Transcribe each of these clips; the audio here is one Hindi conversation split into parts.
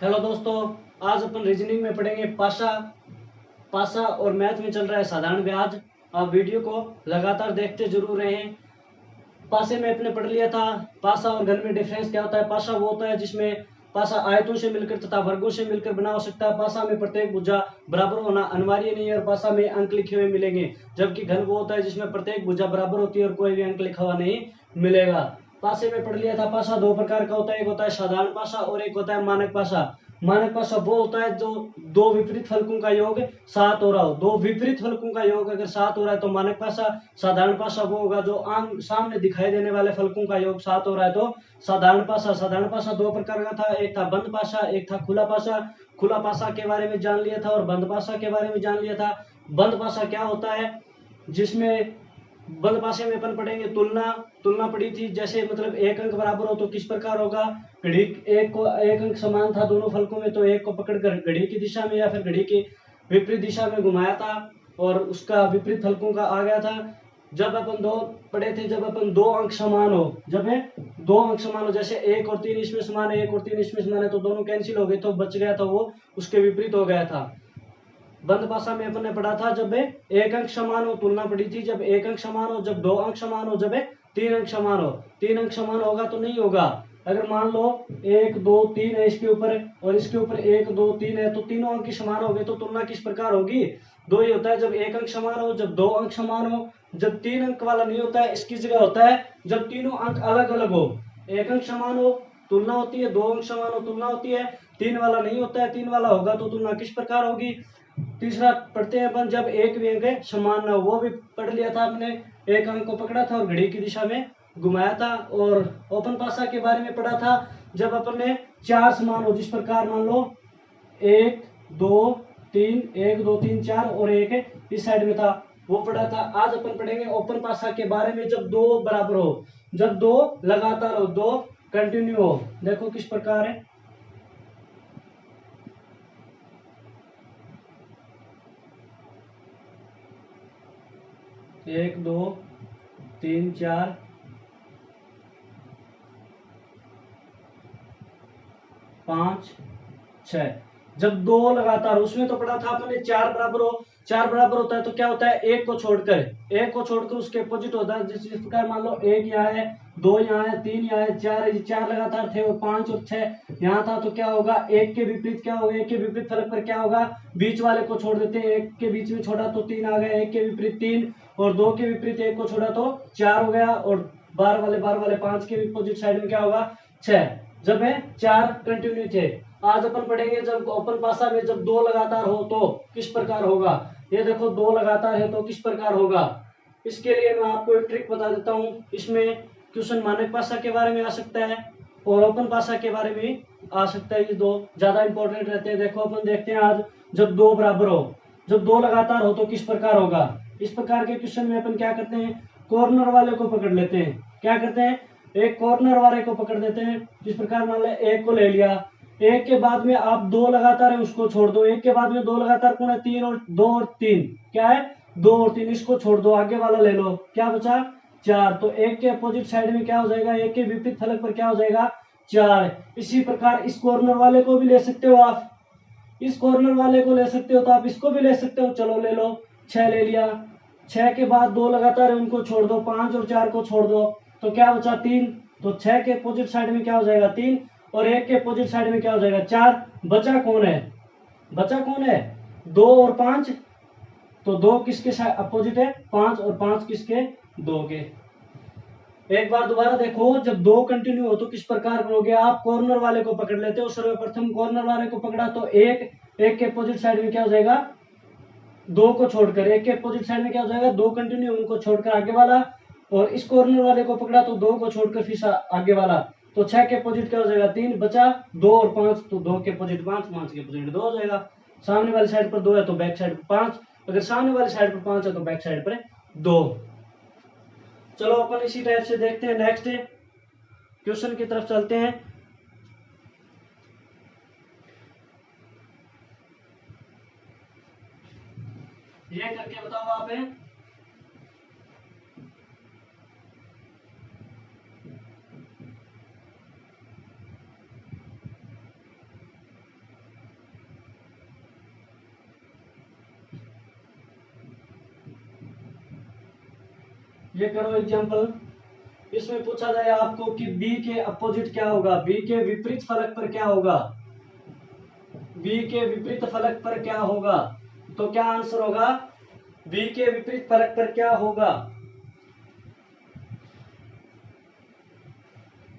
हेलो दोस्तों, आज अपन रीजनिंग में पढ़ेंगे पासा। पासा और मैथ में चल रहा है साधारण ब्याज। आप वीडियो को लगातार देखते जरूर रहें। पासे में अपने पढ़ लिया था पासा और घन में डिफरेंस क्या होता है। पासा वो होता है जिसमें पासा आयतों से मिलकर तथा वर्गों से मिलकर बना हो सकता है। पासा में प्रत्येक भुजा बराबर होना अनिवार्य नहीं है और पासा में अंक लिखे हुए मिलेंगे। जबकि घन वो होता है जिसमें प्रत्येक भुजा बराबर होती है और कोई भी अंक लिखा हुआ नहीं मिलेगा। पासे में पढ़ लिया था पासा दो प्रकार का होता है, एक होता है साधारण पासा और एक होता है मानक पासा। मानक पासा वो होता है जो दो विपरीत फलकों का योग 7 हो रहा हो। दो विपरीत फलकों का योग अगर 7 हो रहा है तो मानक पासा। साधारण पासा वो होगा जो आम सामने दिखाई देने वाले फलकों का योग 7 हो रहा है तो साधारण पासा। साधारण पासा दो प्रकार का था, एक था बंद पासा, एक था खुला पासा। खुला पासा के बारे में जान लिया था और बंद पासा के बारे में जान लिया था। बंद पासा क्या होता है, जिसमें बंद पासे में अपन पढ़ेंगे तुलना। तुलना पढ़ी थी, जैसे मतलब एक अंक बराबर हो तो किस प्रकार होगा। घड़ी एक अंक समान था दोनों फलकों में तो एक को पकड़कर घड़ी की दिशा में या फिर घड़ी की विपरीत दिशा में घुमाया था और उसका विपरीत फलकों का आ गया था। जब अपन दो पढ़े थे, जब अपन दो अंक समान हो, जब है दो अंक समान हो, जैसे 1 और 3 इसमें समान है, 1 और 3 इसमें समान है तो दोनों कैंसिल हो गए तो बच गया था वो उसके विपरीत हो गया था। बंद भाषा में अपन ने पढ़ा था जब एक अंक समान हो, तुलना पढ़ी थी जब एक अंक समान हो, जब दो अंक समान हो, जब 3 अंक समान हो। 3 अंक समान होगा तो नहीं होगा। अगर मान लो 1 2 3 है इसके ऊपर और इसके ऊपर 1 2 3 है तो तीनों अंक समान हो गए तो तुलना किस प्रकार होगी। दो ही होता है जब एक अंक समान हो, जब दो अंक समान हो। जब 3 अंक वाला नहीं होता है, इसकी जगह होता है जब तीनों अंक अलग अलग हो। एक अंक समान हो तुलना होती है, दो अंक समान हो तुलना होती है। 3 वाला नहीं होता है, 3 वाला होगा तो तुलना किस प्रकार होगी। तीसरा पढ़ते हैं अपन जब एक भी अंक समान ना हो, वो भी पढ़ लिया था आपने। एक अंक को पकड़ा था और घड़ी की दिशा में घुमाया था। और ओपन पासा के बारे में पढ़ा था जब अपन ने चार समान हो, जिस प्रकार मान लो 1 2 3 1 2 3 4 और एक इस साइड में था, वो पढ़ा था। आज अपन पढ़ेंगे ओपन पासा के बारे में जब दो बराबर हो, जब दो लगातार हो, दो कंटिन्यू हो। देखो किस प्रकार है। 1 2 3 4 5 6। जब दो लगातार, उसमें तो पढ़ा था आपने चार बराबर हो। चार बराबर होता है तो क्या होता है, एक को छोड़कर उसके अपोजिट होता है। जिस प्रकार मान लो एक यहाँ है, दो यहाँ है, तीन यहाँ है, चार है। चार लगातार थे और 5 और 6 यहाँ था तो क्या होगा, एक के विपरीत क्या होगा, एक के विपरीत फलक पर क्या होगा, बीच वाले को छोड़ देते हैं। एक के बीच में छोड़ा तो 3 आ गया, एक के विपरीत 3 और दो के विपरीत एक को छोड़ा तो 4 हो गया और बार वाले 5 के अपोजिट साइड में क्या होगा 6। जब है चार कंटिन्यू थे। आज अपन पढ़ेंगे जब ओपन पासा में जब दो लगातार हो तो किस प्रकार होगा। ये देखो दो लगातार है तो किस प्रकार होगा। इसके लिए मैं आपको एक ट्रिक बता देता हूँ। इसमें क्वेश्चन मानक पासा के बारे में आ सकता है और ओपन पासा के बारे में आ सकता है। ये दो ज्यादा इंपॉर्टेंट रहते हैं। देखो अपन देखते हैं आज जब दो बराबर हो, जब दो लगातार हो तो किस प्रकार होगा। इस प्रकार के क्वेश्चन में अपन क्या करते हैं, कॉर्नर वाले को पकड़ लेते हैं। क्या करते हैं, एक कॉर्नर वाले को पकड़ देते हैं। जिस प्रकार मान लें एक को ले लिया, एक के बाद में आप दो लगातार है उसको छोड़ दो। एक के बाद में दो लगातार कौन है, 3 और 2 और 3 क्या है 2 और 3, इसको छोड़ दो, आगे वाला ले लो, क्या बचा 4। तो एक के अपोजिट साइड में क्या हो जाएगा, एक के विपरीत फलक पर क्या हो जाएगा 4। इसी प्रकार इस कॉर्नर वाले को भी ले सकते हो आप, इस कॉर्नर वाले को ले सकते हो तो आप इसको भी ले सकते हो। चलो ले लो, 6 ले लिया। 6 के बाद दो लगातार है उनको छोड़ दो, 5 और 4 को छोड़ दो तो क्या बचा 3। तो 6 के अपोजिट साइड में क्या हो जाएगा 3 और एक के अपोजिट साइड में क्या हो जाएगा 4। बचा कौन है, बचा कौन है 2 और 5। तो 2 किसके अपोजिट है 5 और 5 किसके 2 के। एक बार दोबारा देखो, जब दो कंटिन्यू हो तो किस प्रकार करोगे आप, कॉर्नर वाले को पकड़ लेते हो। सर्वप्रथम कॉर्नर वाले को पकड़ा तो एक के अपोजिट साइड में क्या हो जाएगा 2 को छोड़कर, एक के अपोजिट साइड में क्या हो जाएगा 2 कंटिन्यू, उनको छोड़कर आगे वाला। और इस कॉर्नर वाले को पकड़ा तो 2 को छोड़कर फिर आगे वाला। तो 6 के अपोजिट क्या हो जाएगा 3, बचा 2 और 5 तो 2 के अपोजिट 5, 5 के अपोजिट 2 हो जाएगा। सामने वाली साइड पर 2 है तो बैक साइड पर 5, अगर सामने वाली साइड पर 5 है तो बैक साइड पर 2। चलो अपन इसी टाइप से देखते हैं, नेक्स्ट क्वेश्चन की तरफ चलते हैं। ये करके बताओ आप है। ये करो एग्जांपल। इसमें पूछा जाए आपको कि बी के अपोजिट क्या होगा, बी के विपरीत फलक पर क्या होगा, बी के विपरीत फलक पर क्या होगा, तो क्या आंसर होगा, बी के विपरीत फलक पर क्या होगा।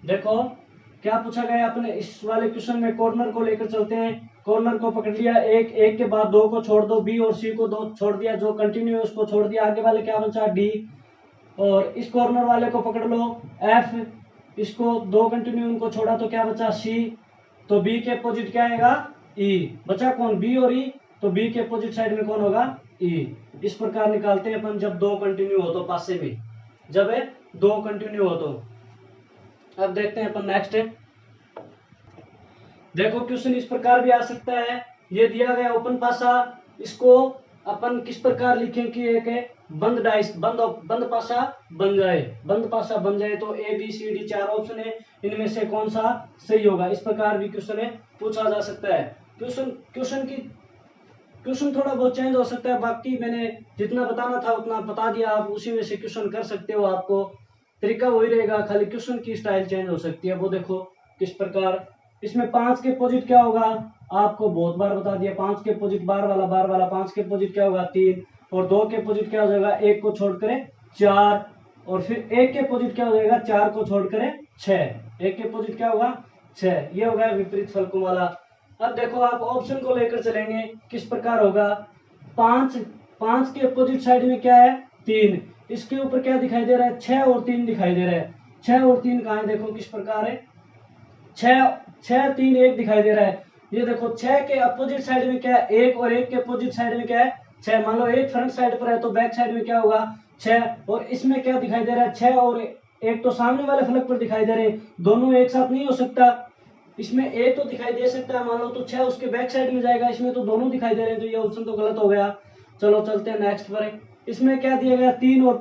देखो क्या पूछा गया अपने इस वाले क्वेश्चन में, कॉर्नर को लेकर चलते हैं। कॉर्नर को पकड़ लिया, एक के बाद दो को छोड़ दो, बी और सी को दो छोड़ दिया, जो कंटिन्यू है उसको छोड़ दिया, आगे वाले क्या बचा डी, और इस कॉर्नर वाले को पकड़ लो एफ, इसको दो कंटिन्यू उनको छोड़ा तो क्या बचा सी, तो बी के अपोजिट क्या आएगा ई, बचा कौन बी और ई, तो बी के अपोजिट साइड में कौन होगा ई। इस प्रकार निकालते हैं अपन जब दो कंटिन्यू हो तो पासे में, जब दो कंटिन्यू हो तो। अब देखते हैं अपन नेक्स्ट। देखो क्वेश्चन इस प्रकार भी आ सकता है, ये दिया गया ओपन पासा, इसको अपन किस प्रकार लिखें कि एक बंद डाइस बंद पासा बन जाए, बंद पासा बन जाए, तो ए बी सी डी चार ऑप्शन है, इनमें से कौन सा सही होगा, इस प्रकार भी क्वेश्चन पूछा जा सकता है। क्वेश्चन थोड़ा बहुत चेंज हो सकता है, बाकी मैंने जितना बताना था उतना बता दिया, आप उसी में से क्वेश्चन कर सकते हो, आपको तरीका वही रहेगा, खाली क्वेश्चन की स्टाइल चेंज हो सकती है। वो देखो किस प्रकार, इसमें 5 के अपोजिट क्या होगा, आपको बहुत बार बता दिया, 5 के अपोजिट बार वाला, 5 के अपोजिट क्या होगा 3, और 2 के अपोजिट क्या हो जाएगा, 1 को छोड़कर 4, और फिर 1 के अपोजिट क्या हो जाएगा, 4 को छोड़कर 6, 1 के अपोजिट क्या होगा 6, ये होगा विपरीत फलकों वाला। अब देखो आप ऑप्शन को लेकर चलेंगे, किस प्रकार होगा, 5 के अपोजिट साइड में क्या है 3, इसके ऊपर क्या दिखाई दे रहा है 6 और 3 दिखाई दे रहा है, 6 और 3 कहाँ है, देखो किस प्रकार है, 6 3 1 दिखाई दे रहा है, ये देखो 6 के अपोजिट साइड में क्या है 1, और 1 के अपोजिट साइड में क्या है 6, मान लो एक फ्रंट साइड पर है तो बैक साइड में क्या होगा 6, और इसमें क्या दिखाई दे रहा है 6 और 1 तो सामने वाले फलक पर दिखाई दे रहे हैं, दोनों एक साथ नहीं हो सकता, इसमें एक तो दिखाई दे सकता है मान लो, तो 6 उसके बैक साइड में जाएगा, इसमें तो दोनों दिखाई दे रहे हैं, तो ये ऑप्शन तो गलत हो गया। चलो चलते हैं नेक्स्ट पर, इसमें क्या दिया गया 3 और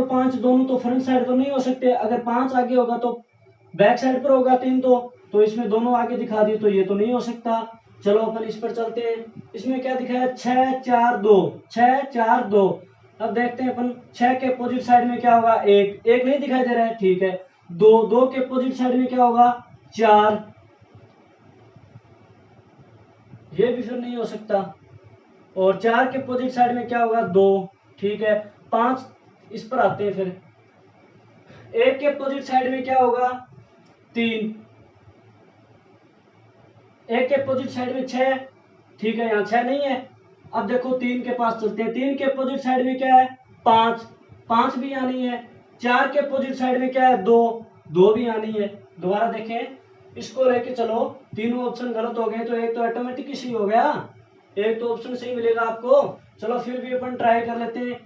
5 दोनों तो फ्रंट साइड पर नहीं हो सकते, अगर 5 आगे होगा तो बैक साइड पर होगा 3 तो इसमें दोनों आगे दिखा दी, तो ये तो नहीं हो सकता। चलो अपन इस पर चलते हैं, इसमें क्या दिखाया 6 4 2, 6 4 2, अब देखते हैं अपन 6 के अपोजिट साइड में क्या होगा 1 नहीं दिखाई दे रहा है, ठीक है, 2 के अपोजिट साइड में क्या होगा 4, ये भी फिर नहीं हो सकता, और 4 के अपोजिट साइड में क्या होगा 2, ठीक है, 5, इस पर आते हैं फिर, 1 के अपोजिट साइड में क्या होगा 3, 1 के अपोजिट साइड में 6, ठीक है, यहाँ 6 नहीं है। अब देखो 3 के पास चलते हैं, 3 के अपोजिट साइड में क्या है 5 भी यहाँ नहीं है, 4 के अपोजिट साइड में क्या है 2 भी यहाँ नहीं है। दोबारा देखें, इसको लेके चलो, तीनों ऑप्शन गलत हो गए, तो एक तो ऑटोमेटिक ही सही हो गया, एक तो ऑप्शन सही मिलेगा आपको। चलो फिर भी अपन ट्राई कर लेते हैं,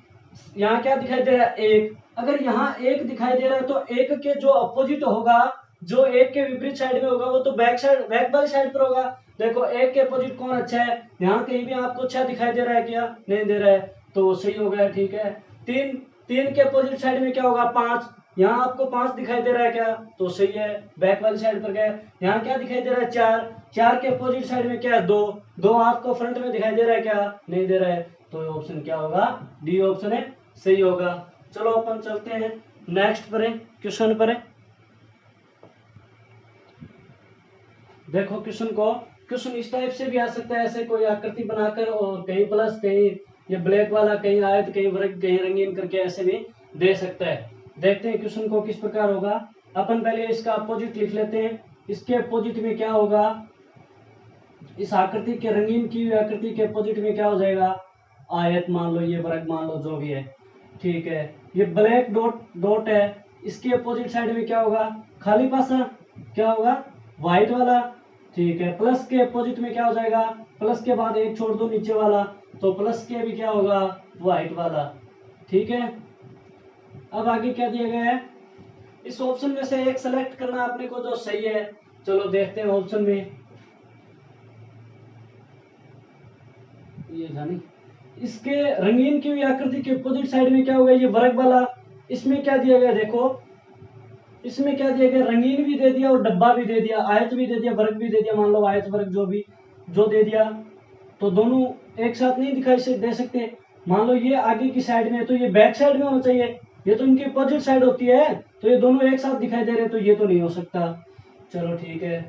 यहाँ क्या दिखाई दे रहा है 1, अगर यहाँ 1 दिखाई दे रहा है तो 1 के जो अपोजिट होगा, जो 1 के विपरीत साइड में होगा, वो तो बैक वाली साइड पर होगा। देखो 1 के अपोजिट कौन अच्छा है, यहाँ कहीं भी आपको 6 दिखाई दे रहा है क्या, नहीं दे रहा है, तो सही हो गया, ठीक है। 3 के अपोजिट साइड में क्या होगा 5, यहाँ आपको 5 दिखाई दे रहा है क्या, तो सही है, बैक वाली साइड पर गए। यहाँ क्या दिखाई दे रहा है 4 के अपोजिट साइड में क्या है 2 आपको फ्रंट में दिखाई दे रहा है क्या, नहीं दे रहा है, तो ऑप्शन क्या होगा डी ऑप्शन है सही होगा। चलो अपन चलते हैं नेक्स्ट पर, क्वेश्चन पर। देखो क्वेश्चन इस टाइप से भी आ सकता है, ऐसे कोई आकृति बनाकर, और कहीं प्लस, कहीं ये ब्लैक वाला, कहीं आयत, कहीं वर्ग, कहीं रंगीन करके ऐसे भी दे सकता है। देखते हैं क्वेश्चन को किस प्रकार होगा। अपन पहले इसका अपोजिट लिख लेते हैं, इसके अपोजिट में क्या होगा, इस आकृति के रंगीन की हुई आकृति के अपोजिट में क्या हो जाएगा आयत मान लो, ये वर्ग मान लो, जो भी है, ठीक है। ये ब्लैक डॉट है, इसके अपोजिट साइड में क्या होगा खाली पासा, क्या होगा व्हाइट वाला, ठीक है। प्लस के अपोजिट में क्या हो जाएगा, प्लस के बाद एक छोड़ दो नीचे वाला, तो प्लस के भी क्या होगा व्हाइट वाला, ठीक है। अब आगे क्या दिया गया है, इस ऑप्शन में से एक सेलेक्ट करना अपने को जो सही है। चलो देखते हैं ऑप्शन में, ये जानी इसके रंगीन की हुई आकृति के अपोजिट साइड में क्या होगा ये वर्ग वाला, इसमें क्या दिया गया देखो, इसमें क्या दिया गया रंगीन भी दे दिया और डब्बा भी दे दिया, आयत भी दे दिया, वर्ग भी दे दिया, मान लो आयत वर्ग जो दे दिया, तो दोनों एक साथ नहीं दिखाई दे सकते। मान लो ये आगे की साइड में है तो ये बैक साइड में होना चाहिए, ये तो इनकी अपोजिट साइड होती है, तो ये दोनों एक साथ दिखाई दे रहे हैं, तो ये तो नहीं हो सकता। चलो ठीक है,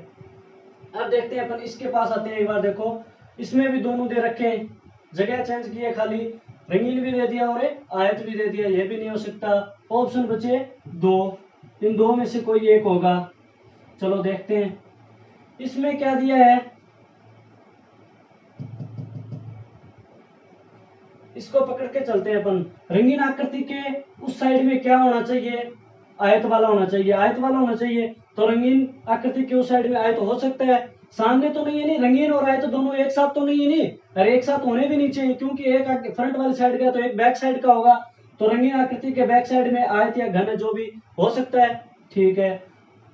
अब देखते हैं अपन इसके पास आते हैं एक बार। देखो इसमें भी दोनों दे रखे हैं, जगह चेंज की है, खाली रंगीन भी दे दिया और आयत भी दे दिया, ये भी नहीं हो सकता। ऑप्शन बचे दो, इन दो में से कोई एक होगा। चलो देखते हैं इसमें क्या दिया है। इसको पकड़ के चलते हैं अपन। रंगीन आकृति के उस साइड में क्या होना चाहिए, आयत वाला होना चाहिए, आयत वाला होना चाहिए। तो रंगीन आकृति के उस साइड में आयत हो सकता है, सामने तो नहीं है, नहीं रंगीन और आयत दोनों एक साथ तो नहीं है, नहीं अरे एक साथ होने भी नहीं चाहिए, क्योंकि एक फ्रंट वाली साइड का तो एक बैक साइड का होगा। तो रंगीन आकृति के बैक साइड में आयत या घन जो भी हो सकता है। ठीक है,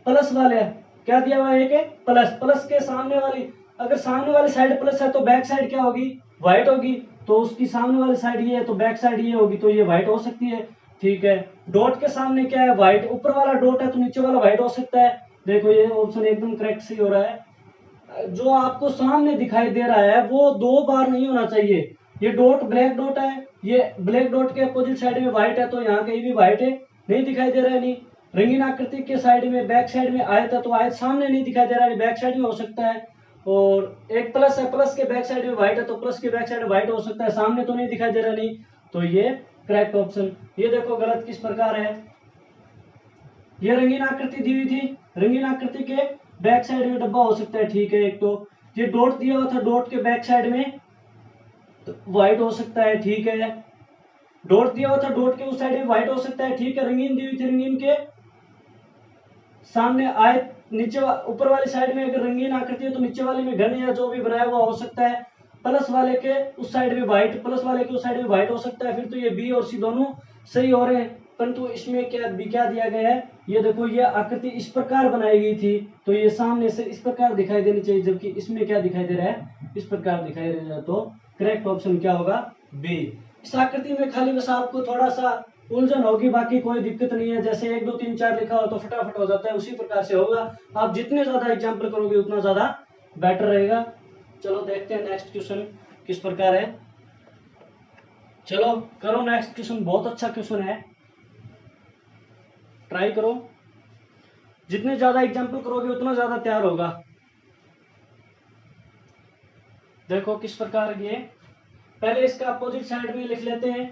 प्लस वाले क्या दिया हुआ है, एक प्लस, प्लस के सामने वाली, अगर सामने वाली साइड प्लस है तो बैक साइड क्या होगी, व्हाइट होगी। तो उसकी सामने वाली साइड ये है तो बैक साइड ये होगी, तो ये व्हाइट हो सकती है। ठीक है, डॉट के सामने क्या है, व्हाइट, ऊपर वाला डॉट है तो नीचे वाला व्हाइट हो सकता है। देखो ये ऑप्शन एकदम करेक्ट सही हो रहा है। जो आपको सामने दिखाई दे रहा है वो दो बार नहीं होना चाहिए। ये डॉट ब्लैक डॉट है, ये ब्लैक डॉट के अपोजिट साइड में व्हाइट है, तो यहाँ कहीं भी व्हाइट है नहीं दिखाई दे रहा है, नहीं। रंगीन आकृति के साइड में बैक साइड में आयत है, तो आयत सामने नहीं दिखाई दे रहा है, बैक साइड में हो सकता है। और एक प्लस है, प्लस के बैक साइड में व्हाइट है, तो प्लस के बैक साइड व्हाइट हो सकता है, सामने तो नहीं दिखाई दे रहा, नहीं। तो ये करेक्ट ऑप्शन। ये देखो गलत किस प्रकार है, ये रंगीन आकृति दी हुई थी, रंगीन आकृति के बैक साइड में डब्बा हो सकता है। ठीक है, एक तो ये डॉट दिया हुआ था, डॉट के बैक साइड में तो व्हाइट हो सकता है। ठीक है, डॉट दिया हुआ था, डॉट के उस साइड में व्हाइट हो सकता है। ठीक है, रंगीन दी हुई थी, रंगीन के सामने आयत, नीचे ऊपर वाली साइड में अगर रंगीन आकृति है तो नीचे वाले में घन या जो भी बनाया हुआ हो सकता है। प्लस वाले के उस साइड में व्हाइट, प्लस वाले के उस साइड में व्हाइट हो सकता है। फिर तो ये बी और सी दोनों सही हो रहे हैं, परंतु इसमें क्या बी क्या दिया गया है, ये देखो ये आकृति इस प्रकार बनाई गई थी, तो ये सामने से इस प्रकार दिखाई देनी चाहिए, जबकि इसमें क्या दिखाई दे रहा है, इस प्रकार दिखाई दे रहा है। तो करेक्ट ऑप्शन क्या होगा, बी। इस आकृति में खाली बस आपको थोड़ा सा उलझन होगी, बाकी कोई दिक्कत नहीं है। जैसे 1 2 3 4 लिखा हो तो फटाफट हो जाता है, उसी प्रकार से होगा। आप जितने ज्यादा एग्जाम्पल करोगे उतना ज्यादा बेटर रहेगा। चलो देखते हैं नेक्स्ट क्वेश्चन किस प्रकार है। चलो करो नेक्स्ट क्वेश्चन, बहुत अच्छा क्वेश्चन है, ट्राई करो। जितने ज्यादा एग्जाम्पल करोगे उतना ज्यादा तैयार होगा। देखो किस प्रकार ये, पहले इसका अपोजिट साइड में लिख लेते हैं।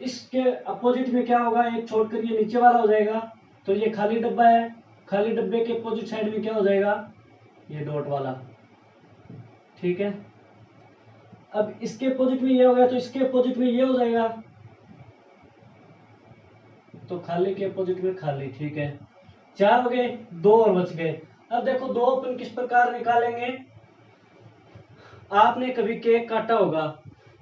इसके अपोजिट में क्या होगा, एक छोड़कर ये नीचे वाला हो जाएगा, तो ये खाली डब्बा है, खाली डब्बे के अपोजिट साइड में क्या हो जाएगा, ये डॉट वाला। ठीक है, अब इसके अपोजिट में ये हो गया, तो इसके अपोजिट में ये हो जाएगा, तो खाली के अपोजिट में खाली। ठीक है, 4 हो गए, 2 और बच गए। अब देखो 2 अपन किस प्रकार निकालेंगे। आपने कभी केक काटा होगा,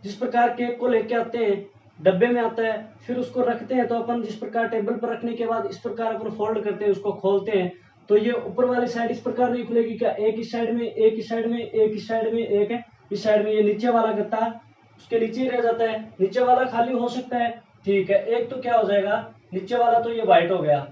जिस प्रकार केक को लेके आते हैं, डब्बे में आता है, फिर उसको रखते हैं, तो अपन जिस प्रकार टेबल पर रखने के बाद इस प्रकार अपन फोल्ड करते हैं, उसको खोलते हैं, तो ये ऊपर वाली साइड इस प्रकार नहीं खुलेगी क्या, एक इस साइड में, एक इस साइड में, एक इस साइड में, एक इस साइड में। ये नीचे वाला गत्ता उसके नीचे ही रह जाता है, नीचे वाला खाली हो सकता है। ठीक है, एक तो क्या हो जाएगा, नीचे वाला तो ये व्हाइट हो गया,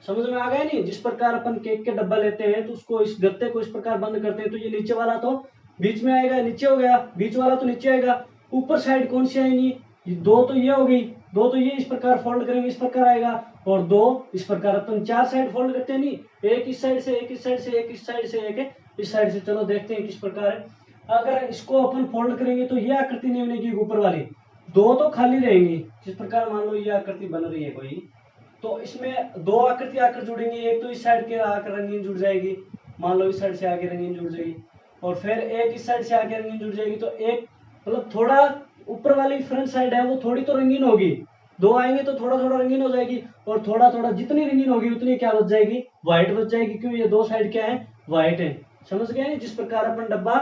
समझ में आ गया नहीं। जिस प्रकार अपन केक के डब्बा लेते हैं तो उसको इस गत्ते को इस प्रकार बंद करते हैं, तो ये नीचे वाला तो बीच में आएगा, नीचे हो गया, बीच वाला तो नीचे आएगा। ऊपर साइड कौन सी आएंगी, दो तो ये हो गई, दो तो ये इस प्रकार फोल्ड करेंगे, इस प्रकार आएगा, और दो इस प्रकार। अपन 4 साइड फोल्ड करते हैं, नहीं, एक इस साइड से, एक इस साइड से, एक इस साइड से, एक इस साइड से। चलो देखते हैं किस प्रकार है। अगर इसको अपन फोल्ड करेंगे तो ये आकृति नहीं बनेगी ऊपर वाली, दो तो खाली रहेंगी। जिस प्रकार मान लो ये आकृति बन रही है कोई, तो इसमें 2 आकृति आकर जुड़ेंगी, एक तो इस साइड के आकर रंगीन जुड़ जाएगी, मान लो इस साइड से आगे रंगीन जुड़ जाएगी, और फिर एक इस साइड से आगे रंगीन जुड़ जाएगी। तो एक मतलब थोड़ा ऊपर वाली फ्रंट साइड है वो थोड़ी तो रंगीन होगी, 2 आएंगे तो थोड़ा थोड़ा रंगीन हो जाएगी, और थोड़ा थोड़ा जितनी रंगीन होगी उतनी क्या बच जाएगी, व्हाइट बच जाएगी, क्यों ये 2 साइड क्या है, व्हाइट है। समझ गए, जिस प्रकार अपन डब्बा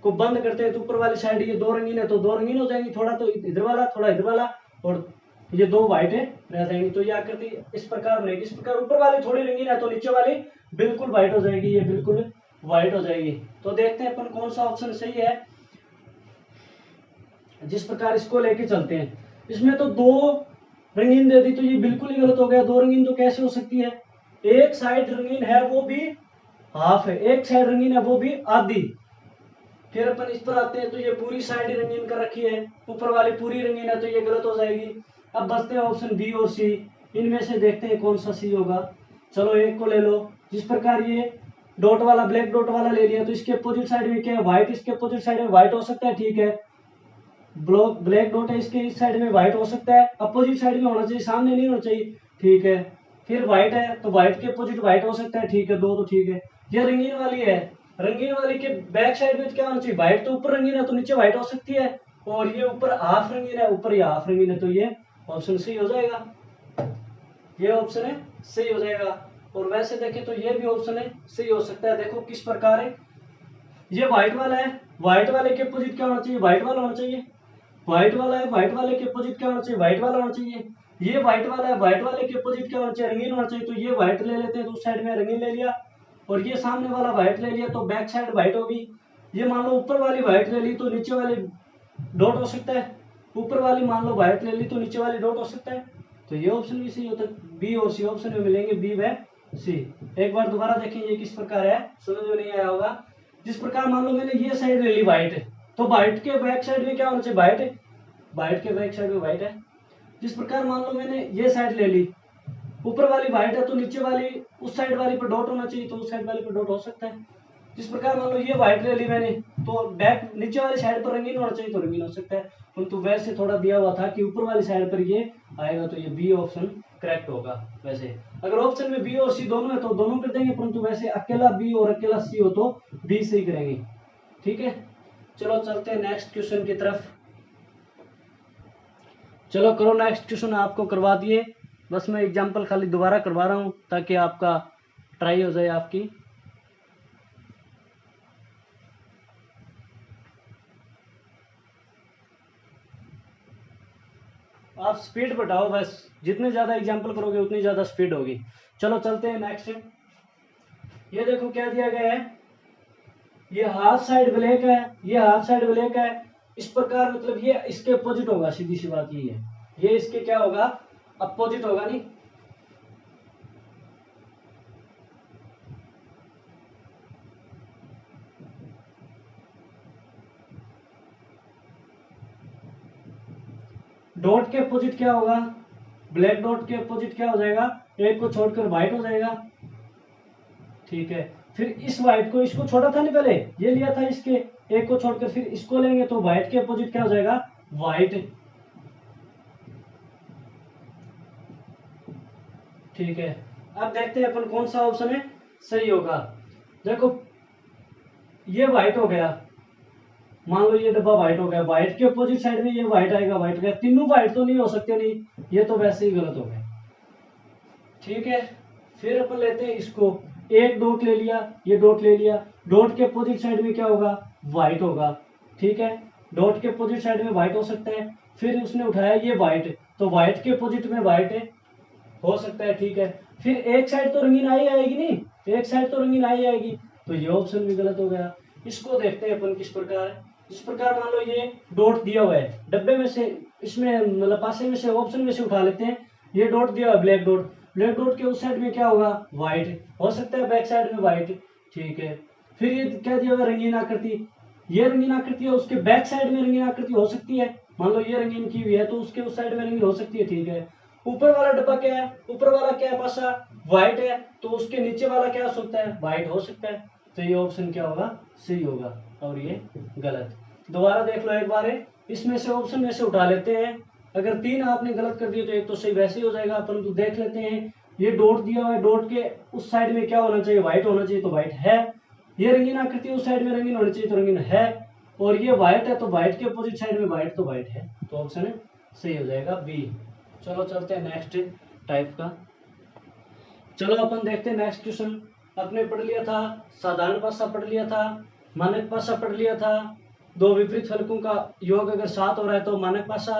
को बंद करते हैं तो ऊपर वाली साइड ये 2 रंगीन है तो 2 रंगीन हो जाएंगी, थोड़ा तो इधर वाला, थोड़ा इधर वाला, और ये 2 व्हाइट है रह जाएंगी। तो ये आकृति इस प्रकार बनेगी। इस प्रकार ऊपर वाली थोड़ी रंगीन है तो नीचे वाली बिल्कुल व्हाइट हो जाएगी, ये बिल्कुल व्हाइट हो जाएगी। तो देखते हैं अपन कौन सा ऑप्शन सही है। जिस प्रकार इसको लेके चलते हैं, इसमें तो 2 रंगीन दे दी, तो ये बिल्कुल ही गलत हो गया। 2 रंगीन तो कैसे हो सकती है, एक साइड रंगीन है वो भी हाफ है, एक साइड रंगीन है वो भी आधी। फिर अपन इस पर आते हैं, तो ये पूरी साइड ही रंगीन कर रखी है, ऊपर वाली पूरी रंगीन है, तो ये गलत हो जाएगी। अब बचते हैं ऑप्शन बी और सी। इनमें से देखते हैं कौन सा सी होगा। चलो एक को ले लो। जिस प्रकार ये डॉट वाला, ब्लैक डॉट वाला ले लिया, तो इसके अपोजिट साइड में क्या है, व्हाइट। इसके अपोजिट साइड में व्हाइट हो सकता है, ठीक है। ब्लैक डॉट है, इसके इस साइड में व्हाइट हो सकता है, अपोजिट साइड में होना चाहिए, सामने नहीं होना चाहिए, ठीक है। फिर व्हाइट है तो व्हाइट के अपोजिट व्हाइट हो सकता है, ठीक है, दो तो ठीक है। ये रंगीन वाली है, रंगीन वाली के बैक साइड में क्या होना चाहिए, व्हाइट। तो ऊपर रंगीन है तो नीचे व्हाइट हो सकती है, और ये ऊपर हाफ रंगीन है, ऊपर ये हाफ रंगीन है, तो ये ऑप्शन सही हो जाएगा। ये ऑप्शन है सही हो जाएगा। और वैसे देखें तो ये भी ऑप्शन है सही हो सकता है। देखो किस प्रकार है, ये व्हाइट वाला है, व्हाइट वाले के अपोजिट क्या होना चाहिए, व्हाइट वाला होना चाहिए। व्हाइट वाला है, व्हाइट वाले के अपोजिट क्या होना चाहिए, व्हाइट वाला होना चाहिए। ये व्हाइट वाला है, व्हाइट वाले के अपोजिट क्या होना चाहिए, रंगीन होना चाहिए। तो ये व्हाइट ले लेते हैं तो उस साइड में रंगीन ले लिया, और ये सामने वाला व्हाइट ले लिया तो बैक साइड व्हाइट होगी। ये मान लो ऊपर वाली व्हाइट ले ली तो नीचे वाली डॉट हो सकता है, ऊपर वाली मान लो व्हाइट ले ली तो नीचे वाली डॉट हो सकता है। तो ये ऑप्शन भी सही होता है। बी और सी ऑप्शन में मिलेंगे, बी व सी। एक बार दोबारा देखें ये किस प्रकार है, समझ में नहीं आया होगा। जिस प्रकार मान लो मैंने ये साइड ले ली व्हाइट, तो व्हाइट के बैक साइड में क्या होना चाहिए, व्हाइट है, व्हाइट के बैक साइड में व्हाइट है। जिस प्रकार मान लो मैंने ये साइड ले ली, ऊपर वाली व्हाइट है तो नीचे वाली उस साइड वाली पर डॉट होना चाहिए, तो उस साइड वाली पर डॉट हो सकता है। जिस प्रकार मान लो ये व्हाइट ले ली मैंने, तो बैक नीचे वाली साइड पर रंगीन होना चाहिए, तो रंगीन हो सकता है। परंतु वैसे थोड़ा दिया हुआ था कि ऊपर वाली साइड पर ये आएगा, तो ये बी ऑप्शन करेक्ट होगा। वैसे अगर ऑप्शन में बी और सी दोनों है तो दोनों कर देंगे, परंतु वैसे अकेला बी और अकेला सी हो तो बी से ही करेंगे, ठीक है। चलो चलते हैं नेक्स्ट क्वेश्चन की तरफ। चलो करो नेक्स्ट क्वेश्चन, आपको करवा दिए, बस मैं एग्जांपल खाली दोबारा करवा रहा हूं ताकि आपका ट्राई हो जाए आपकी। आप स्पीड बढ़ाओ, बस जितने ज्यादा एग्जांपल करोगे उतनी ज्यादा स्पीड होगी। चलो चलते हैं नेक्स्ट। ये देखो क्या दिया गया है, ये हाफ साइड ब्लैक है, ये हाफ साइड ब्लैक है। इस प्रकार मतलब ये इसके अपोजिट होगा, सीधी सी बात ये है, ये इसके क्या होगा, अपोजिट होगा। नहीं, डॉट के अपोजिट क्या होगा, ब्लैक डॉट के अपोजिट क्या हो जाएगा, एक को छोड़कर व्हाइट हो जाएगा, ठीक है। फिर इस व्हाइट को, इसको छोड़ा था नहीं पहले, ये लिया था इसके एक को छोड़कर, फिर इसको लेंगे तो व्हाइट के अपोजिट क्या हो जाएगा, व्हाइट, ठीक है। अब देखते हैं अपन कौन सा ऑप्शन है सही होगा। देखो ये व्हाइट हो गया, मान लो ये डब्बा व्हाइट हो गया, व्हाइट के अपोजिट साइड में ये व्हाइट आएगा, व्हाइट गया, तीनों व्हाइट तो नहीं हो सकते, नहीं ये तो वैसे ही गलत हो गया, ठीक है। फिर अपन लेते हैं इसको, एक डॉट ले लिया, ये डॉट ले लिया, डॉट के अपोजिट साइड में क्या होगा, व्हाइट होगा, ठीक है। डॉट के अपोजिट साइड में व्हाइट हो सकता है। फिर उसने उठाया ये व्हाइट, तो व्हाइट के अपोजिट में व्हाइट है, हो सकता है, ठीक है। फिर एक साइड तो रंगीन आई आएगी, नहीं एक साइड तो रंगीन आई आएगी, तो ये ऑप्शन भी गलत हो गया। इसको देखते हैं अपन किस प्रकार है। इस प्रकार मान लो ये डॉट दिया हुआ है डब्बे में से, इसमें मतलब पासे में से, ऑप्शन में से उठा लेते हैं। ये डॉट दिया हुआ है ब्लैक डॉट, ब्लैक डॉट के उस साइड में क्या होगा, व्हाइट, हो सकता है बैक साइड में व्हाइट, ठीक है। फिर ये क्या दिया हुआ है, रंगीन आकृति, ये रंगीन आकृति है, उसके बैक साइड में रंगीन आकृति हो सकती है। मान लो ये रंगीन की हुई है तो उसके उस साइड में रंगीन हो सकती है, ठीक है। ऊपर वाला डब्बा क्या है, ऊपर वाला क्या है, पासा व्हाइट है, तो उसके नीचे वाला क्या हो सकता है, व्हाइट हो सकता है। तो ये ऑप्शन क्या होगा, सही होगा, और ये गलत। दोबारा देख लो एक बार, इसमें से ऑप्शन में से उठा लेते हैं। अगर तीन आपने गलत कर दिए तो एक तो सही वैसे ही हो जाएगा, परंतु देख लेते हैं। ये डॉट दिया हुआ है, डॉट के उस साइड में क्या होना चाहिए, व्हाइट होना चाहिए, तो व्हाइट है। ये रंगीन आकृति उस साइड में रंगीन होनी चाहिए, तो रंगीन है। और ये व्हाइट है तो व्हाइट के अपोजिट साइड में व्हाइट, तो व्हाइट है, तो ऑप्शन है सही हो जाएगा बी। चलो चलते हैं नेक्स्ट टाइप का। चलो अपन देखते हैं नेक्स्ट क्वेश्चन। आपने पढ़ लिया था साधारण पासा, पढ़ लिया था मानक पासा, पढ़ लिया था दो विपरीत फलकों का योग अगर 7 हो रहा है तो मानक पासा,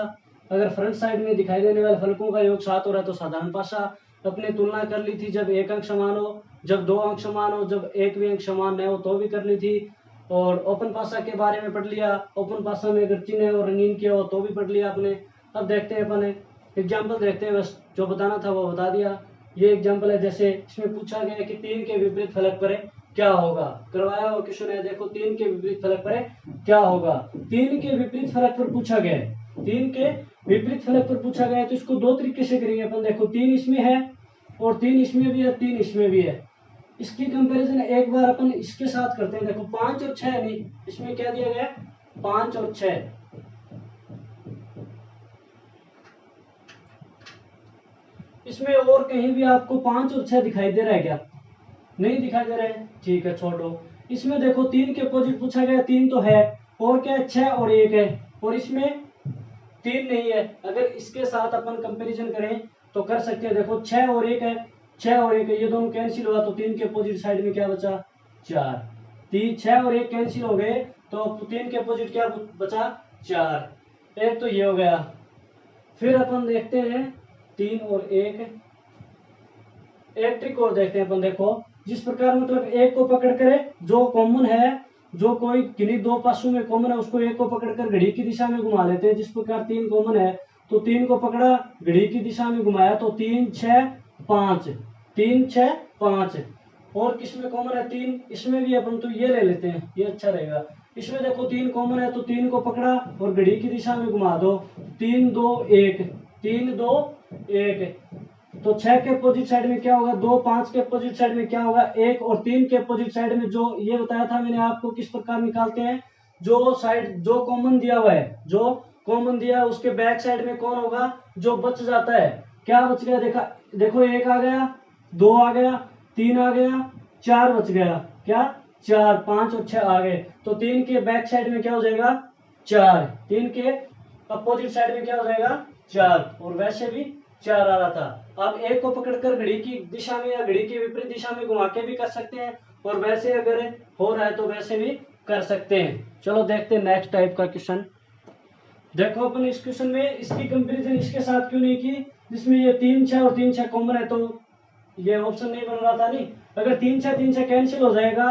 अगर फ्रंट साइड में दिखाई देने वाले फलकों का योग 7 हो रहा है तो साधारण पासा। अपने तुलना कर ली थी, जब एक अंक समान हो, जब दो अंक समान हो, जब एक भी अंक समान न हो तो भी कर ली थी। और ओपन पासा के बारे में पढ़ लिया, ओपन पासा में अगर चिन्ह और रंगीन किया हो तो भी पढ़ लिया आपने। अब देखते हैं अपन एग्जाम्पल देखते हैं, बस जो बताना था वो बता दिया। ये एग्जाम्पल है, जैसे इसमें पूछा गया है कि 3 के विपरीत फलक पर क्या होगा, करवाया हुआ क्वेश्चन है। देखो 3 के विपरीत फलक पर क्या होगा, 3 के विपरीत फलक पर पूछा गया है, 3 के विपरीत फलक पर पूछा गया है तो इसको दो तरीके से करेंगे अपन। देखो 3 इसमें है और 3 इसमें भी है, 3 इसमें भी है। इसकी कंपैरिजन एक बार अपन इसके साथ करते हैं। देखो 5 और 6 नहीं, इसमें क्या दिया गया है 5 और 6। इसमें और कहीं भी आपको 5 और 6 दिखाई दे रहा है क्या? नहीं दिखाई दे रहा है, ठीक है छोड़ो। इसमें देखो 3 के अपोजिट पूछा गया, 3 तो है और क्या है 6 और 1 है, और इसमें 3 नहीं है। अगर इसके साथ अपन कंपैरिजन करें तो कर सकते हैं। देखो 6 और 1 है, 6 और 1 है, ये दोनों कैंसिल हुआ तो 3 के अपोजिट साइड में क्या बचा 4। 6 और 1 कैंसिल हो गए तो 3 के अपोजिट क्या बचा 4। एक तो ये हो गया। फिर अपन देखते हैं 3 और 1, एक ट्रिक और देखते हैं अपन। देखो जिस प्रकार मतलब एक को पकड़ कर जो कॉमन है, जो कोई किन्हीं दो पासों में कॉमन है उसको एक को पकड़कर घड़ी की दिशा में घुमा लेते हैं। जिस प्रकार 3 कॉमन है तो 3 को पकड़ा घड़ी की दिशा में घुमाया तो 3 6 5, 3 6 5। और किसमें कॉमन है 3, इसमें भी अपन तो ये ले लेते हैं, ये अच्छा रहेगा। इसमें देखो 3 कॉमन है तो 3 को पकड़ा और घड़ी की दिशा में घुमा दो 3 2 1, 3 2 1। तो 6 के अपोजिट साइड में क्या होगा 2, 5 के अपोजिट साइड में क्या होगा 1, और 3 के अपोजिट साइड में जो ये बताया था मैंने आपको किस प्रकार निकालते हैं। जो साइड जो कॉमन दिया हुआ है, जो कॉमन दिया है उसके बैक साइड में कौन होगा जो बच जाता है। क्या बच गया देखो 1 आ गया, 2 आ गया, 3 आ गया, 4 बच गया। क्या 4, 5 और 6 आ गए तो 3 के बैक साइड में क्या हो जाएगा 4, 3 के अपोजिट साइड में क्या हो जाएगा 4, और वैसे भी 4 आ रहा था। अब एक को पकड़कर घड़ी की दिशा में या घड़ी की विपरीत दिशा में घुमा के भी कर सकते हैं, और वैसे अगर हो रहा है तो वैसे भी कर सकते हैं। चलो देखते हैं नेक्स्ट टाइप का क्वेश्चन। देखो अपन इस क्वेश्चन में इसकी कंपैरिजन इसके साथ क्यों नहीं की जिसमें ये 3 6 और 3 6 कॉमन है, तो ये ऑप्शन नहीं बन रहा था। नहीं, अगर 3 6 कैंसिल हो जाएगा,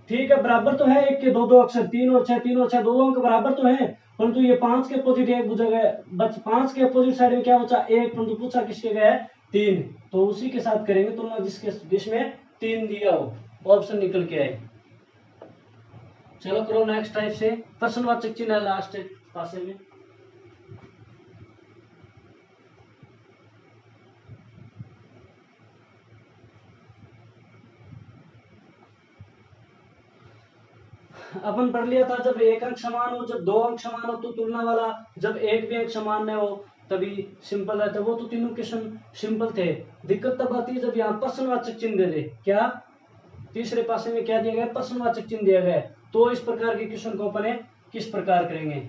ठीक है बराबर तो है एक के दो दो अक्षर 3 और 6, 3 और 6 दो अंक बराबर तो है, परंतु ये 5 के अपोजिट एक बुझा गया, बच 5 के अपोजिट साइड में क्या बचा 1, परंतु पूछा किसके गया है 3, तो उसी के साथ करेंगे तुलना जिसमें 3 दिया हो, ऑप्शन निकल के आए। चलो करो नेक्स्ट टाइप से, प्रश्नवाचक चिन्ह है लास्ट पासे में। अपन पढ़ लिया था जब एक अंक समान हो, जब 2 अंक समान हो तो तुलना वाला, जब एक भी अंक समान न हो तभी सिंपल रहता है। वो तो तीनों क्वेश्चन सिंपल थे। दिक्कत तब आती है जब यहाँ प्रश्नवाचक चिन्ह दे दे। क्या तीसरे पासे में क्या दिया गया प्रश्नवाचक चिन्ह दिया गया, तो इस प्रकार के क्वेश्चन को अपन किस प्रकार करेंगे।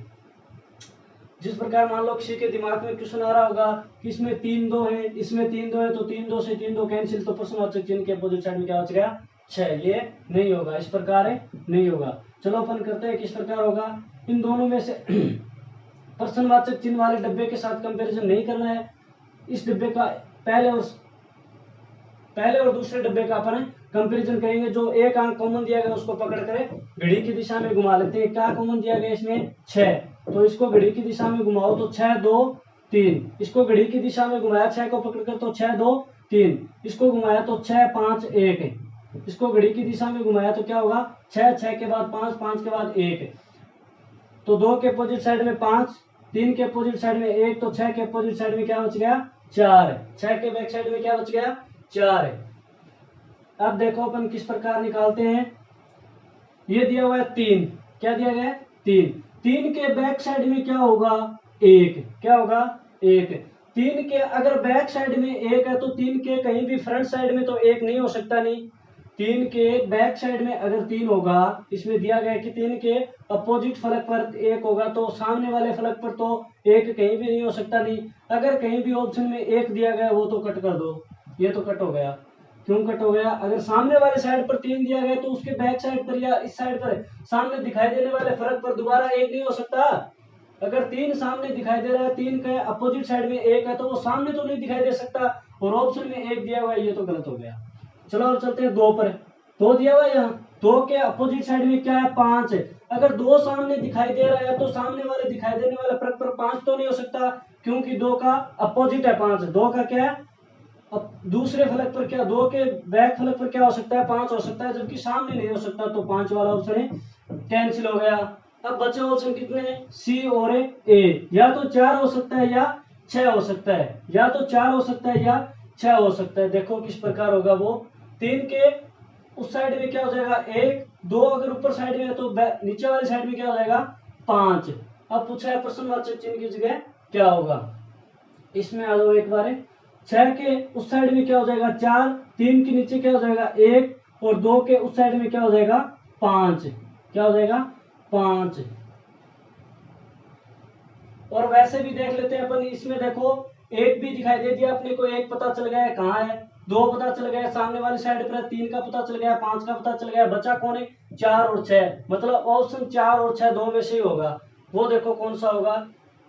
जिस प्रकार मान लो किसी के दिमाग में क्वेश्चन आ रहा होगा कि इसमें 3 2 है, इसमें 3 2 है तो 3 2 से 3 2 कैंसिल, तो प्रश्नवाचक चिन्ह के अपोजिट साइड में क्या बच गया 6। ये नहीं होगा, इस प्रकार नहीं होगा। चलो अपन करते हैं किस प्रकार होगा। इन दोनों में से प्रश्नवाचक चिन्ह वाले डब्बे के साथ कंपैरिजन नहीं करना है। इस डब्बे का पहले और दूसरे डब्बे का अपन कंपैरिजन करेंगे। जो एक अंक कॉमन दिया गया उसको पकड़ कर घड़ी की दिशा में घुमा लेते हैं। क्या कॉमन दिया गया इसमें 6, तो इसको घड़ी की दिशा में घुमाओ तो 6 2 3, इसको घड़ी की दिशा में घुमाया 6 को पकड़कर तो 6 2 3, इसको घुमाया तो 6 5 1, इसको घड़ी की दिशा में घुमाया तो क्या होगा 6 6 के बाद 5 5 के बाद 1, तो 2 के अपोजिट साइड में 5, 3 के अपोजिट साइड में 1, तो 6 के अपोजिट साइड में क्या बच गया 4, 6 के बैक साइड में क्या बच गया 4। अब देखो अपन किस प्रकार निकालते हैं। ये दिया हुआ है 3, क्या दिया गया है 3, 3 के बैक साइड में क्या होगा 1, क्या होगा 1। 3 के अगर बैक साइड में 1 है तो 3 के कहीं भी फ्रंट साइड में तो 1 नहीं हो सकता। नहीं, 3 के बैक साइड में अगर 3 होगा, इसमें दिया गया है कि 3 के अपोजिट फलक पर 1 होगा, तो सामने वाले फलक पर तो 1 कहीं भी नहीं हो सकता। नहीं, अगर कहीं भी ऑप्शन में 1 दिया गया वो तो कट कर दो, ये तो कट हो गया। क्यों कट हो गया, अगर सामने वाले साइड पर 3 दिया गया तो उसके बैक साइड पर या इस साइड पर सामने दिखाई देने वाले फलक पर दोबारा 1 नहीं हो सकता। अगर 3 सामने दिखाई दे रहा है, 3 के अपोजिट साइड में 1 है तो वो सामने तो नहीं दिखाई दे सकता, और ऑप्शन में 1 दिया हुआ है, ये तो गलत हो गया। चलो अब चलते हैं 2 पर। 2 दिया हुआ है यहाँ, 2 के अपोजिट साइड में क्या है 5 है। अगर 2 सामने दिखाई दे रहा है तो सामने वाले दिखाई देने वाले फलक पर 5 तो नहीं हो सकता, क्योंकि 2 का अपोजिट है 5, 2 का क्या है अब दूसरे फलक पर क्या 2 के बैक फलक पर क्या हो सकता है 5 हो सकता है, जबकि सामने नहीं हो सकता, तो 5 वाला ऑप्शन है कैंसिल हो गया। अब बचे ऑप्शन कितने हैं, सी और ए। या तो 4 हो सकता है या 6 हो सकता है, या तो 4 हो सकता है या 6 हो सकता है। देखो किस प्रकार होगा वो, 3 के उस साइड में क्या हो जाएगा 1, 2 अगर ऊपर साइड में है तो नीचे वाली साइड में क्या हो जाएगा 5। अब पूछा है प्रश्नवाचक चिन्ह की जगह क्या होगा, इसमें आ जाओ एक बार। 6 के उस साइड में क्या हो जाएगा 4, 3 के नीचे क्या हो जाएगा 1 और 2 के उस साइड में क्या हो जाएगा 5, क्या हो जाएगा 5। और वैसे भी देख लेते हैं अपन, इसमें देखो 1 भी दिखाई दे दिया अपने को, 1 पता चल गया है कहाँ है, 2 पता चल गया सामने वाली साइड पर, 3 का पता चल गया, 5 का पता चल गया, बचा कौन है 4 और 6। मतलब ऑप्शन 4 और 6 दो में से ही होगा। वो देखो कौन सा होगा,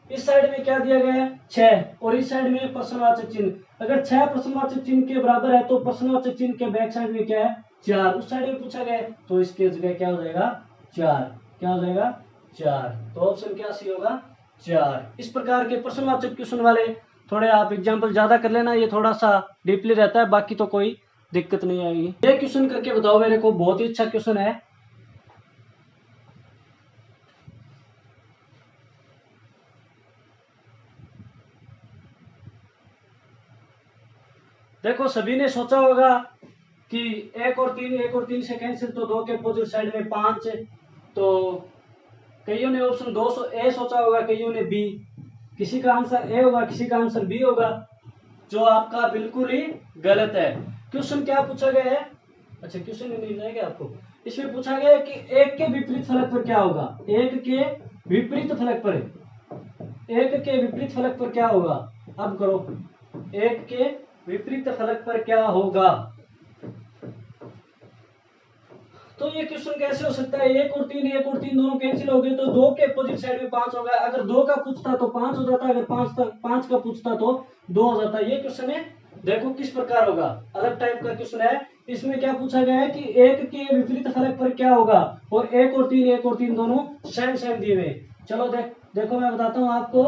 इस साइड में क्या दिया गया है 6 और इस साइड में प्रश्नवाचक चिन्ह। अगर 6 प्रश्नवाचक चिन्ह के बराबर है तो प्रश्नवाचक चिन्ह के बैक साइड में क्या है 4, उस साइड में पूछा गया है तो इसके जगह क्या हो जाएगा 4, क्या हो जाएगा 4। तो ऑप्शन क्या सी होगा 4। इस प्रकार के प्रश्नवाचक क्वेश्चन वाले थोड़े आप एग्जाम्पल ज्यादा कर लेना, ये थोड़ा सा डीपली रहता है, बाकी तो कोई दिक्कत नहीं आएगी। ये क्वेश्चन करके बताओ मेरे को, बहुत ही अच्छा क्वेश्चन है। देखो सभी ने सोचा होगा कि 1 और 3, 1 और 3 से कैंसिल, तो 2 के अपोजिट साइड में 5। तो कईयों ने ऑप्शन 2 ए सोचा होगा, कईयों ने बी। किसी का आंसर ए होगा, किसी का आंसर बी होगा, जो आपका बिल्कुल ही गलत है। क्वेश्चन क्या पूछा गया है, अच्छा क्वेश्चन मिल जाएगा आपको। इसमें पूछा गया है कि 1 के विपरीत फलक पर क्या होगा, 1 के विपरीत फलक पर, 1 के विपरीत फलक पर क्या होगा। अब करो, 1 के विपरीत फलक पर क्या होगा। तो ये क्वेश्चन कैसे हो सकता है, 1 और 3, 1 और 3 दोनों कैंसिल हो गए तो 2 के अपोजिट साइड में 5 होगा। अगर 2 का पूछता तो 5 हो जाता, अगर 5 का पूछता तो 2 हो जाता। ये क्वेश्चन है, देखो किस प्रकार होगा, अलग टाइप का क्वेश्चन है। इसमें क्या पूछा गया है कि 1 के विपरीत फलक पर क्या होगा, और 1 और 3, 1 और 3 दोनों सेम सेम दिए हुए। चलो देखो मैं बताता हूँ आपको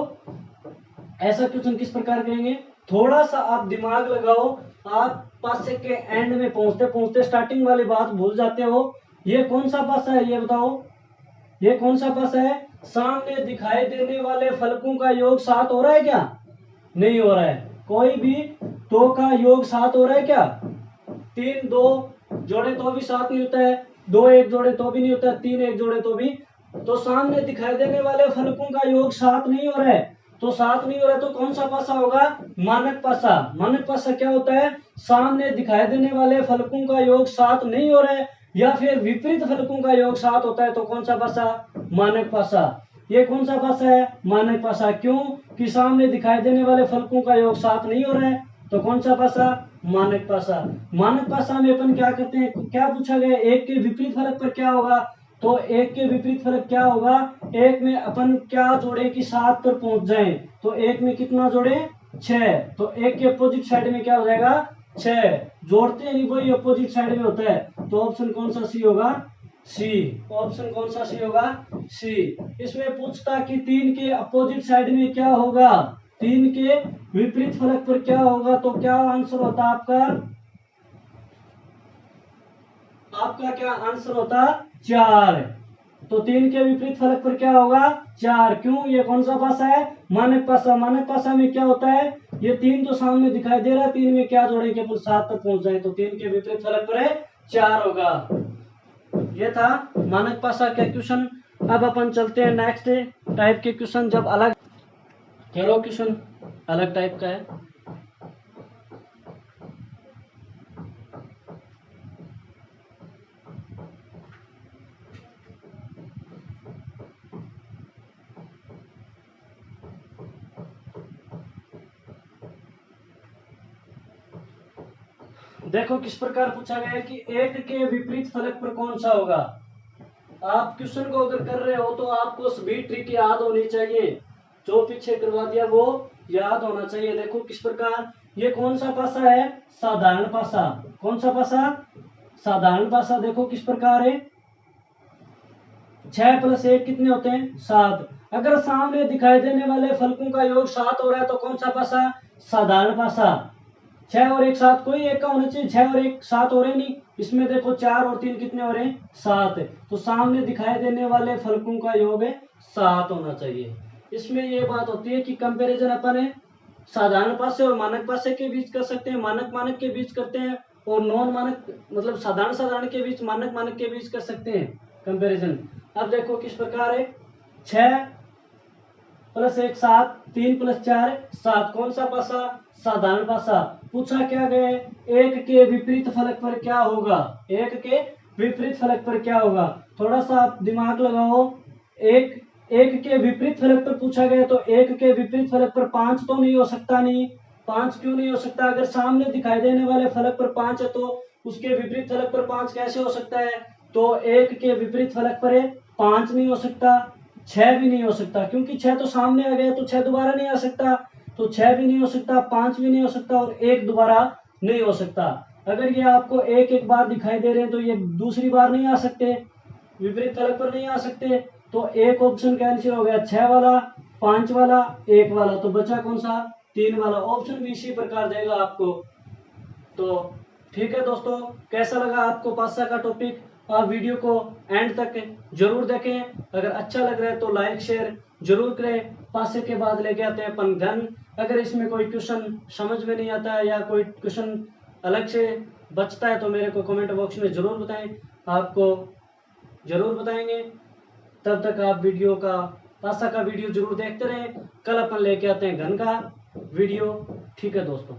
ऐसा क्वेश्चन किस प्रकार करेंगे। थोड़ा सा आप दिमाग लगाओ, आप पासे के एंड में पहुंचते पहुंचते स्टार्टिंग वाली बात भूल जाते हो। ये कौन सा पासा है ये बताओ, ये कौन सा पासा है। सामने दिखाई देने वाले फलकों का योग 7 हो रहा है क्या, नहीं हो रहा है। कोई भी 2 का योग 7 हो रहा है क्या, 3 2 जोड़े तो भी 7 नहीं होता है, 2 1 जोड़े तो भी नहीं होता है, 3 1 जोड़े तो भी। तो सामने दिखाई देने वाले फलकों का योग 7 नहीं हो रहा है, तो 7 नहीं हो रहा है तो कौन सा पासा होगा, मानक पासा। मानक पासा क्या होता है, सामने दिखाई देने वाले फलकों का योग 7 नहीं हो रहा है या फिर विपरीत फलकों का योग 7 होता है तो कौन सा पासा, मानक पासा। ये कौन सा पासा है, मानक पासा। क्यों कि सामने दिखाई देने वाले फलकों का योग 7 नहीं हो रहा है तो कौन सा पासा, मानक पासा। मानक पासा में अपन क्या करते हैं, क्या पूछा गया 1 के विपरीत फलक पर क्या होगा, तो 1 के विपरीत फलक क्या होगा, 1 में अपन क्या जोड़े कि 7 पर पहुंच जाए, तो 1 में कितना जोड़े 6, तो 1 के अपोजिट साइड में क्या हो जाएगा 6। जोड़ते नहीं वही अपोजिट साइड में होता है, तो ऑप्शन कौन सा सी होगा, सी। ऑप्शन कौन सा सी होगा, सी। इसमें पूछता कि 3 के अपोजिट साइड में क्या होगा, 3 के विपरीत फलक पर क्या होगा, तो क्या आंसर होता आपका, आपका क्या आंसर होता 4। तो 3 के विपरीत फलक पर क्या होगा 4। क्यों, ये कौन सा पासा है, मानक पासा। मानक पासा में क्या होता है, ये 3 तो सामने दिखाई दे रहा है, 3 में क्या जोड़ेंगे अपन 7 तक पहुंच जाए, तो 3 के विपरीत फलक पर है 4 होगा। ये था मानक पासा का क्वेश्चन। अब अपन चलते हैं नेक्स्ट टाइप के क्वेश्चन, जब अलग चलो क्वेश्चन अलग टाइप का है। देखो किस प्रकार पूछा गया है कि 1 के विपरीत फलक पर कौन सा होगा। आप क्वेश्चन को अगर कर रहे हो तो आपको सभी ट्रिक याद होनी चाहिए, जो पीछे करवा दिया वो याद होना चाहिए। देखो किस प्रकार, ये कौन सा पासा है, साधारण पासा। कौन सा पासा, साधारण पासा। देखो किस प्रकार है, 6 + 1 कितने होते हैं 7। अगर सामने दिखाई देने वाले फलकों का योग 7 हो रहा है तो कौन सा पासा, साधारण पासा। 6 और 1 7, कोई एक का होना चाहिए। 6 और 1 7 हो रहे नहीं, इसमें देखो 4 और 3 कितने हो रहे हैं, 7 है। तो सामने दिखाई देने वाले फलकों का योग 7 होना चाहिए। इसमें ये बात होती है कि कंपैरिजन अपन है साधारण पासे और मानक पासे के बीच कर सकते हैं, मानक मानक के बीच करते हैं, और नॉन मानक मतलब साधारण साधारण के बीच, मानक मानक के बीच कर सकते हैं कंपैरिजन। अब देखो किस प्रकार है, 6 प्लस 1 7, 3 प्लस 4 7, कौन सा पासा, साधारण पासा। पूछा क्या गया है, एक के विपरीत फलक पर क्या होगा, एक के विपरीत फलक पर क्या होगा। थोड़ा सा आप दिमाग लगाओ, एक एक के विपरीत फलक पर पूछा गया, तो एक के विपरीत फलक पर 5 तो नहीं हो सकता, नहीं 5 क्यों नहीं हो सकता, अगर सामने दिखाई देने वाले फलक पर 5 है तो उसके विपरीत फलक पर 5 कैसे हो सकता है। तो एक के विपरीत फलक पर 5 नहीं हो सकता, 6 भी नहीं हो सकता, क्योंकि 6 तो सामने आ गया तो 6 दोबारा नहीं आ सकता, तो 6 भी नहीं हो सकता, 5 भी नहीं हो सकता, और 1 दोबारा नहीं हो सकता। अगर ये आपको एक एक बार दिखाई दे रहे हैं तो ये दूसरी बार नहीं आ सकते, विपरीत फलक पर नहीं आ सकते। तो एक ऑप्शन कैंसिल हो गया, 6 वाला, 5 वाला, 1 वाला, तो बचा कौन सा, 3 वाला। ऑप्शन भी इसी प्रकार देगा आपको। तो ठीक है दोस्तों, कैसा लगा आपको पासा का टॉपिक, आप वीडियो को एंड तक जरूर देखें। अगर अच्छा लग रहा है तो लाइक शेयर जरूर करें। पासे के बाद लेके आते हैं अपन घन। अगर इसमें कोई क्वेश्चन समझ में नहीं आता है या कोई क्वेश्चन अलग से बचता है तो मेरे को कमेंट बॉक्स में जरूर बताएं, आपको जरूर बताएंगे। तब तक आप वीडियो का पासा का वीडियो जरूर देखते रहें। कल अपन लेके आते हैं घन का वीडियो। ठीक है दोस्तों।